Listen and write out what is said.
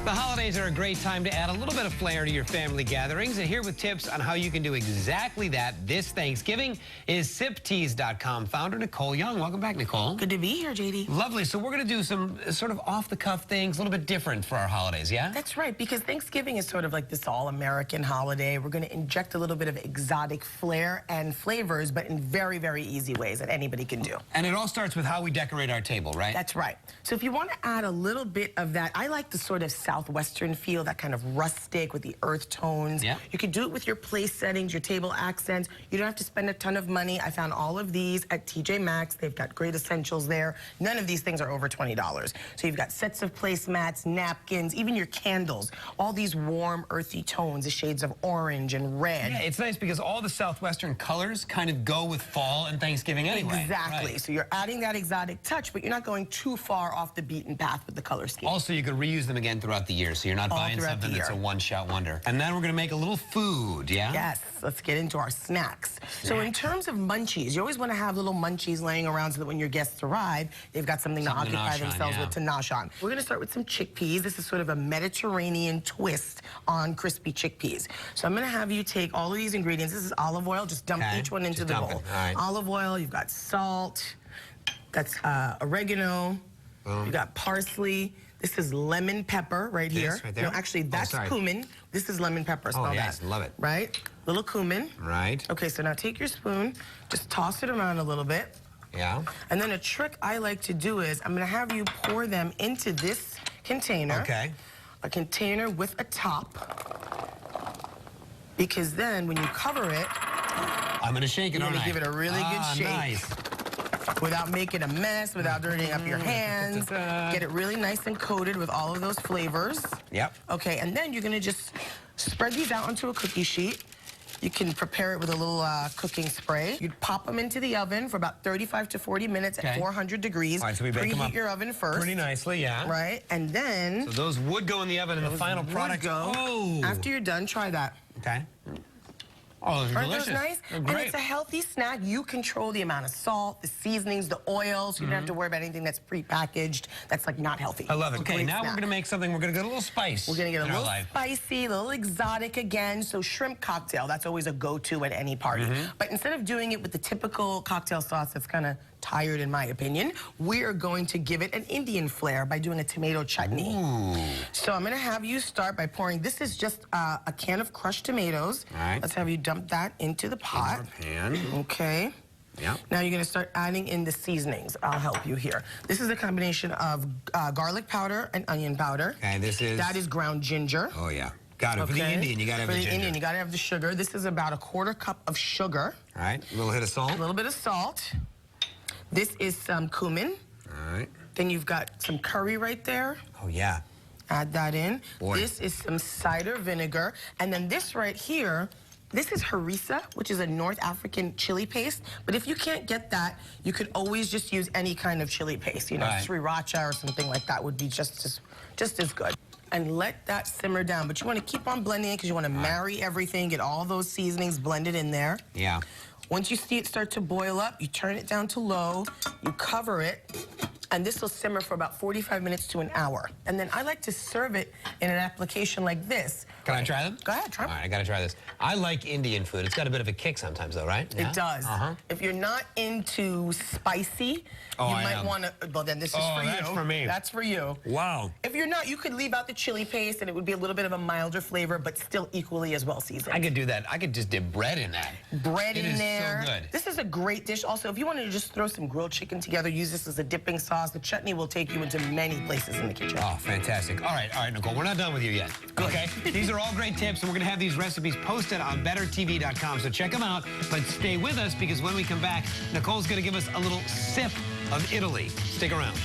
The holidays are a great time to add a little bit of flair to your family gatherings, and here with tips on how you can do exactly that this Thanksgiving is SipTeas.com founder Nicole Young. Welcome back, Nicole. Good to be here, JD. Lovely. So we're going to do some sort of off-the-cuff things, a little bit different for our holidays, yeah? That's right, because Thanksgiving is sort of like this all-American holiday. We're going to inject a little bit of exotic flair and flavors, but in very, very easy ways that anybody can do. And it all starts with how we decorate our table, right? That's right. So if you want to add a little bit of that, I like the sort of Southwestern feel, that kind of rustic with the earth tones. Yeah. You could do it with your place settings, your table accents. You don't have to spend a ton of money. I found all of these at TJ Maxx. They've got great essentials there. None of these things are over $20. So you've got sets of placemats, napkins, even your candles. All these warm, earthy tones, the shades of orange and red. Yeah, it's nice because all the Southwestern colors kind of go with fall and Thanksgiving anyway. Exactly. Right. So you're adding that exotic touch, but you're not going too far off the beaten path with the color scheme. Also, you could reuse them again throughout the year, so you're not buying something that's a one-shot wonder. And then we're going to make a little food, yeah? Yes, let's get into our snacks. So in terms of munchies, you always want to have little munchies laying around so that when your guests arrive, they've got something to occupy themselves with, to nosh on. We're going to start with some chickpeas. This is sort of a Mediterranean twist on crispy chickpeas. So I'm going to have you take all of these ingredients. This is olive oil. Just dump each one into the bowl. All right. Olive oil, you've got salt, that's oregano, you've got parsley. This is lemon pepper right here. Right there? No, actually, that's cumin. This is lemon pepper. Smell yes, that. Love it. Right? Little cumin. Right. Okay, so now take your spoon, just toss it around a little bit. Yeah. And then a trick I like to do is I'm going to have you pour them into this container. Okay. A container with a top. Because then when you cover it, I'm going to shake it, you're going to give it a really good shake. Nice. Without making a mess, without dirtying up your hands. Get it really nice and coated with all of those flavors. Yep. Okay, and then you're going to just spread these out onto a cookie sheet. You can prepare it with a little cooking spray. You'd pop them into the oven for about 35 to 40 minutes at 400 degrees. All right, so we bake them up Preheat your oven first. pretty nicely, yeah. Right, and then... So those would go in the oven, and the final product... Oh! After you're done, try that. Okay. Oh, those are delicious. Aren't those nice? They're great. And it's a healthy snack. You control the amount of salt, the seasonings, the oils. So you don't have to worry about anything that's prepackaged, that's like not healthy. I love it. Okay, now we're going to make something. We're going to get a little spice. We're going to get a little spicy, a little exotic again. So shrimp cocktail, that's always a go-to at any party. But instead of doing it with the typical cocktail sauce that's kind of tired in my opinion, we're going to give it an Indian flair by doing a tomato chutney. Ooh. So I'm going to have you start by pouring, this is just a can of crushed tomatoes. All right. Let's have you dump that into the pot. Pan. Okay. Yeah. Now you're going to start adding in the seasonings. I'll help you here. This is a combination of garlic powder and onion powder. Okay, this is... That is ground ginger. Oh, yeah. Got it. Okay. For the Indian, you got to have the ginger. For the Indian, you got to have the sugar. This is about a quarter cup of sugar. All right. A little hit of salt. A little bit of salt. This is some cumin. All right. Then you've got some curry right there. Oh, yeah. Add that in. Boy. This is some cider vinegar. And then this right here, this is harissa, which is a North African chili paste. But if you can't get that, you could always just use any kind of chili paste. You know, sriracha or something like that would be just as good. And let that simmer down. But you want to keep on blending it because you want to marry everything, get all those seasonings blended in there. Yeah. Once you see it start to boil up, you turn it down to low, you cover it, and this will simmer for about 45 minutes to an hour. And then I like to serve it in an application like this. Can I try them? Go ahead, try them. All right, I got to try this. I like Indian food. It's got a bit of a kick sometimes, though, right? It does. If you're not into spicy, you might want to, well, then this is for you. That's for me. That's for you. Wow. If you're not, you could leave out the chili paste, and it would be a little bit of a milder flavor, but still equally as well seasoned. I could do that. I could just dip bread in that. Bread in there. It is so good. This is a great dish. Also, if you wanted to just throw some grilled chicken together, use this as a dipping sauce. The chutney will take you into many places in the kitchen. Oh, fantastic. All right, Nicole, we're not done with you yet. Okay? These are all great tips, and we're going to have these recipes posted on bettertv.com, so check them out. But stay with us, because when we come back, Nicole's going to give us a little sip of Italy. Stick around.